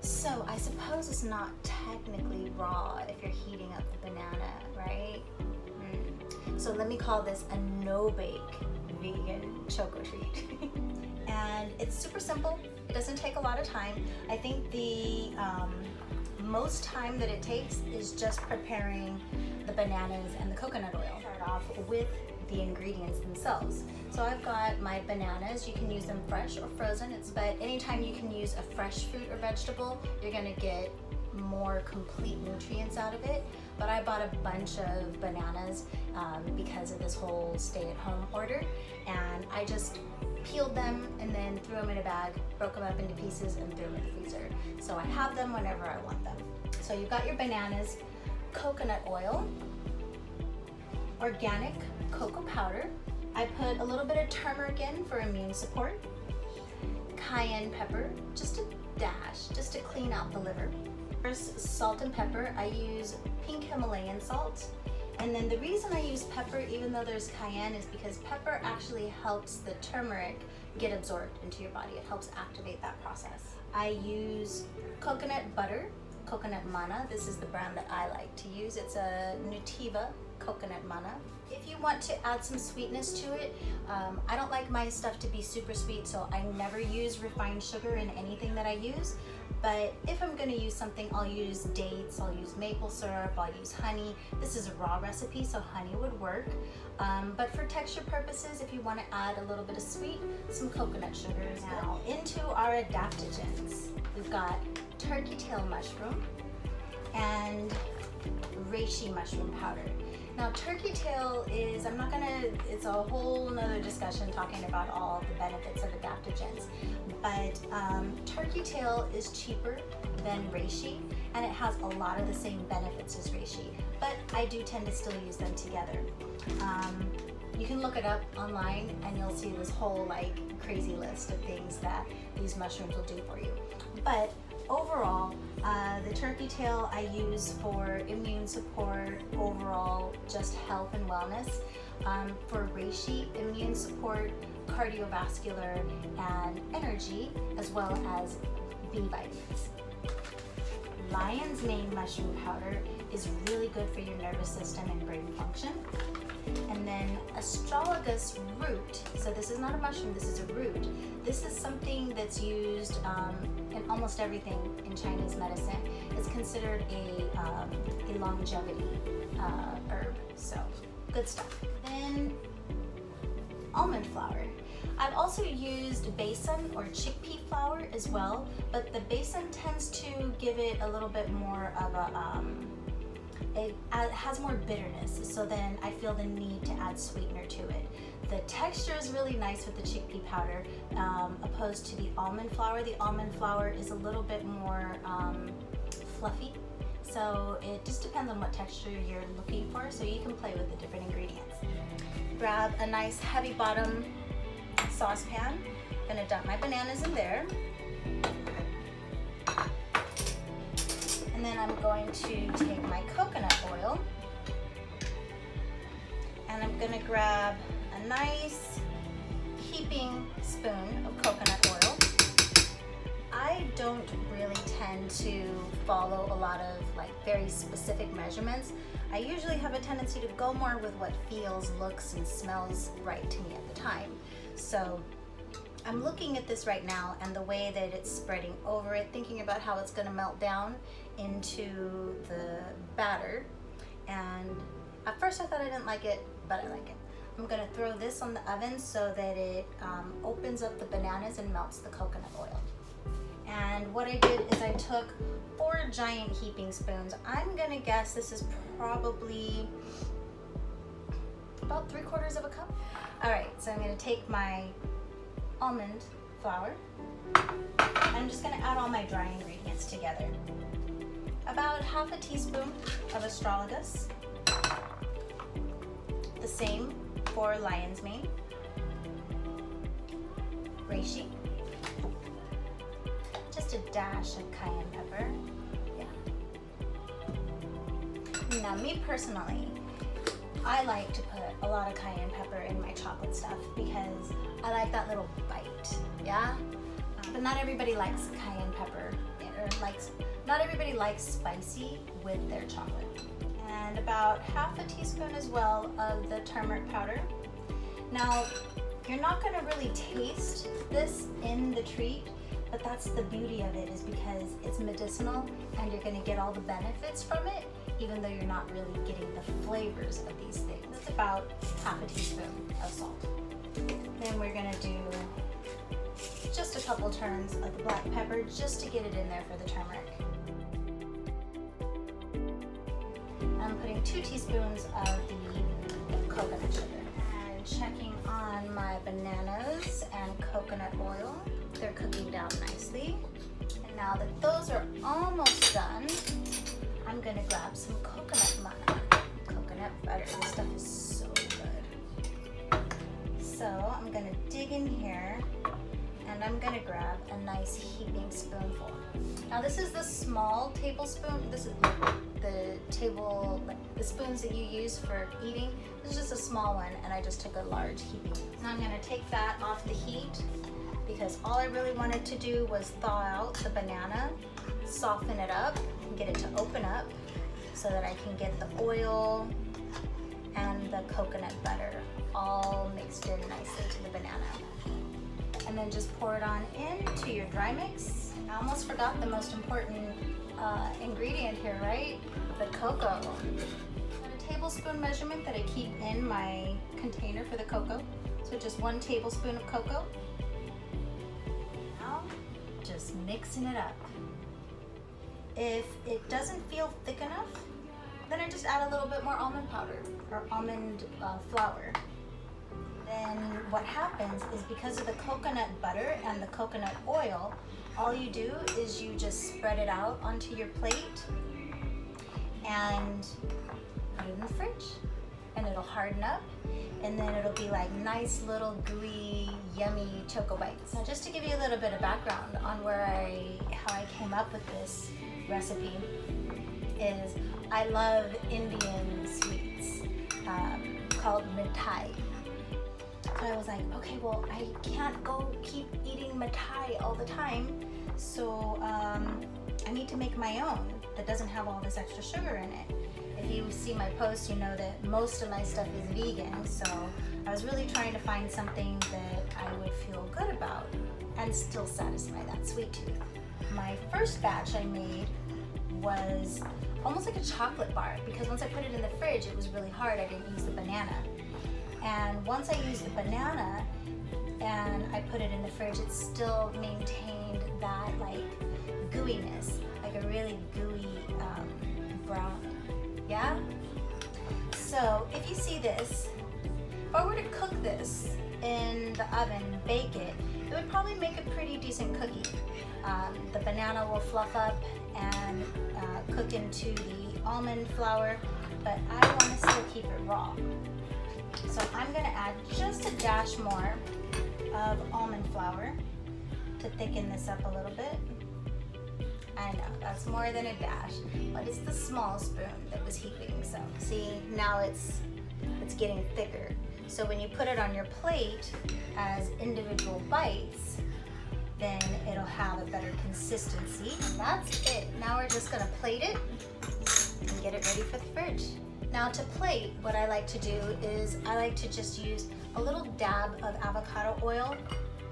So I suppose it's not technically raw if you're heating up the banana, right? So let me call this a no-bake vegan choco treat. And it's super simple. It doesn't take a lot of time. I think the most time that it takes is just preparing the bananas and the coconut oil. Start off with the ingredients themselves. So I've got my bananas. You can use them fresh or frozen. But anytime you can use a fresh fruit or vegetable, you're gonna get more complete nutrients out of it. But I bought a bunch of bananas because of this whole stay-at-home order, and I just peeled them and then threw them in a bag, broke them up into pieces and threw them in the freezer. So I have them whenever I want them. So you've got your bananas, coconut oil, organic cocoa powder. I put a little bit of turmeric in for immune support, cayenne pepper, just a dash, just to clean out the liver. First, salt and pepper. I use pink Himalayan salt. And then the reason I use pepper, even though there's cayenne, is because pepper actually helps the turmeric get absorbed into your body. It helps activate that process. I use coconut butter, coconut manna. This is the brand that I like to use. It's a Nutiva coconut manna. If you want to add some sweetness to it, I don't like my stuff to be super sweet, so I never use refined sugar in anything that I use. But if I'm going to use something, I'll use dates, I'll use maple syrup, I'll use honey. This is a raw recipe, so honey would work. But for texture purposes, if you want to add a little bit of sweet, some coconut sugar is good. Now into our adaptogens. We've got turkey tail mushroom and reishi mushroom powder. Now turkey tail is, it's a whole nother discussion talking about all the benefits of adaptogens, but turkey tail is cheaper than reishi, and it has a lot of the same benefits as reishi, but I do tend to still use them together. You can look it up online and you'll see this whole like crazy list of things that these mushrooms will do for you. But overall, the turkey tail I use for immune support, overall just health and wellness. For reishi, immune support, cardiovascular, and energy, as well as B vitamins. Lion's mane mushroom powder is really good for your nervous system and brain function. And then astragalus root, so this is not a mushroom, this is a root. This is something that's used in almost everything in Chinese medicine. It's considered a longevity herb, so good stuff. Then almond flour. I've also used besan or chickpea flour as well, but the besan tends to give it a little bit more of a it has more bitterness, so then I feel the need to add sweetener to it. The texture is really nice with the chickpea powder opposed to the almond flour. The almond flour is a little bit more fluffy, so it just depends on what texture you're looking for, so you can play with the different ingredients. Grab a nice heavy bottom saucepan. I'm gonna dump my bananas in there. And then I'm going to take my coconut oil and I'm going to grab a nice heaping spoon of coconut oil. I don't really tend to follow a lot of like very specific measurements. I usually have a tendency to go more with what feels, looks, and smells right to me at the time. So I'm looking at this right now and the way that it's spreading over it, thinking about how it's going to melt down into the batter. And at first I thought I didn't like it, but I like it. I'm going to throw this on the oven so that it opens up the bananas and melts the coconut oil. And what I did is I took 4 giant heaping spoons. I'm going to guess this is probably about 3/4 of a cup. All right, so I'm going to take my almond flour. I'm just going to add all my dry ingredients together. About 1/2 teaspoon of astragalus, the same for lion's mane, reishi, just a dash of cayenne pepper. Yeah. Now, me personally, I like to put a lot of cayenne pepper in my chocolate stuff because I like that little bite, yeah? But not everybody likes cayenne pepper, or not everybody likes spicy with their chocolate. And about half a teaspoon as well of the turmeric powder. Now, you're not gonna really taste this in the treat, but that's the beauty of it, is because it's medicinal and you're gonna get all the benefits from it, even though you're not really getting the flavors of these things. That's about half a teaspoon of salt. Then we're gonna do just a couple turns of the black pepper just to get it in there for the turmeric. I'm putting 2 teaspoons of the coconut sugar. And checking on my bananas and coconut oil. They're cooking down nicely. And now that those are almost done, I'm gonna grab some coconut butter. This stuff is so good. So I'm gonna dig in here and I'm gonna grab a nice heaping spoonful. Now this is the small tablespoon. This is the spoons that you use for eating. This is just a small one, and I just took a large heaping. Now I'm gonna take that off the heat because all I really wanted to do was thaw out the banana, soften it up, and get it to open up so that I can get the oil and the coconut butter all mixed in nicely to the banana. And then just pour it on into your dry mix. I almost forgot the most important ingredient here, right? The cocoa. A tablespoon measurement that I keep in my container for the cocoa. So just 1 tablespoon of cocoa. Now, just mixing it up. If it doesn't feel thick enough, then I just add a little bit more almond powder or almond flour. Then what happens is, because of the coconut butter and the coconut oil, all you do is you just spread it out onto your plate and put it in the fridge, and it'll harden up, and then it'll be like nice little gooey, yummy Choco bites. Now, just to give you a little bit of background on how I came up with this recipe, is I love Indian sweets called mithai. So I was like, okay, well, I can't go keep eating mithai all the time, so I need to make my own that doesn't have all this extra sugar in it. If you see my posts, you know that most of my stuff is vegan, so I was really trying to find something that I would feel good about and still satisfy that sweet tooth. My first batch I made was almost like a chocolate bar, because once I put it in the fridge, it was really hard. I didn't use the banana. And once I used the banana and I put it in the fridge, it still maintained that like gooiness, like a really gooey brown. Yeah? So if you see this, if I were to cook this in the oven and bake it, it would probably make a pretty decent cookie. The banana will fluff up and cook into the almond flour, but I want to still keep it raw. So I'm going to add just a dash more of almond flour to thicken this up a little bit. I know, that's more than a dash, but it's the small spoon that was heaping. So see, now it's getting thicker. So when you put it on your plate as individual bites, then it'll have a better consistency. And that's it. Now we're just gonna plate it and get it ready for the fridge. Now to plate, what I like to do is I like to just use a little dab of avocado oil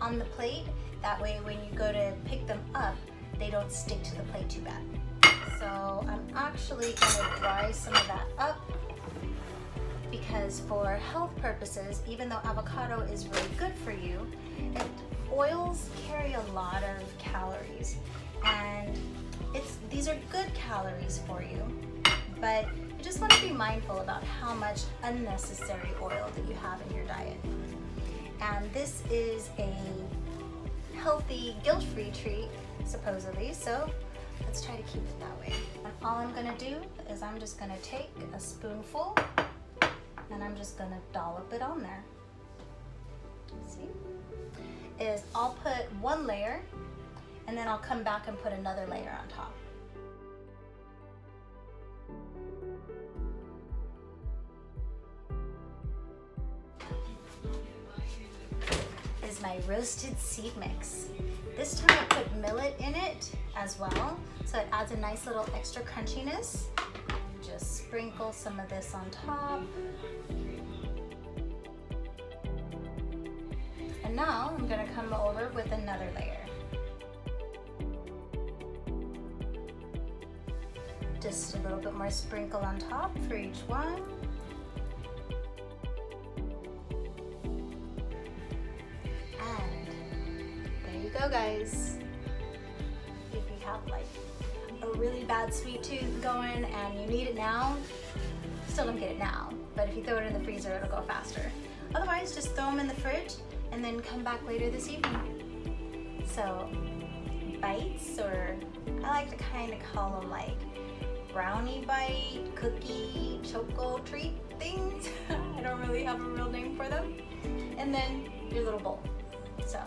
on the plate. That way when you go to pick them up, they don't stick to the plate too bad. So I'm actually gonna dry some of that up, because for health purposes, even though avocado is really good for you, oils carry a lot of calories, and these are good calories for you, but you just want to be mindful about how much unnecessary oil that you have in your diet. And this is a healthy, guilt-free treat, supposedly, so let's try to keep it that way. And all I'm gonna do is I'm just gonna take a spoonful and I'm just gonna dollop it on there. See? I'll put one layer and then I'll come back and put another layer on top. Is my roasted seed mix. This time I put millet in it as well, so it adds a nice little extra crunchiness. Just sprinkle some of this on top. And now I'm gonna come over with another layer. Just a little bit more sprinkle on top for each one. And there you go, guys. If you have like a really bad sweet tooth going and you need it now, still don't get it now, but if you throw it in the freezer, it'll go faster. Otherwise, just throw them in the fridge and then come back later this evening. So bites, or I like to kind of call them like brownie bite, cookie, choco treat things. I don't really have a real name for them. And then your little bowl. So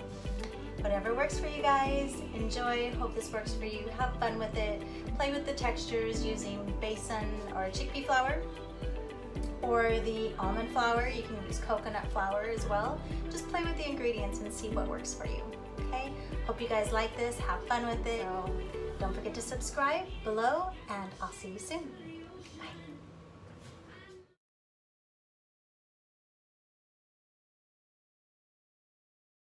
whatever works for you guys, enjoy. Hope this works for you. Have fun with it. Play with the textures using besan or chickpea flour, or the almond flour. You can use coconut flour as well. Just play with the ingredients and see what works for you. Okay? Hope you guys like this. Have fun with it. So don't forget to subscribe below, and I'll see you soon.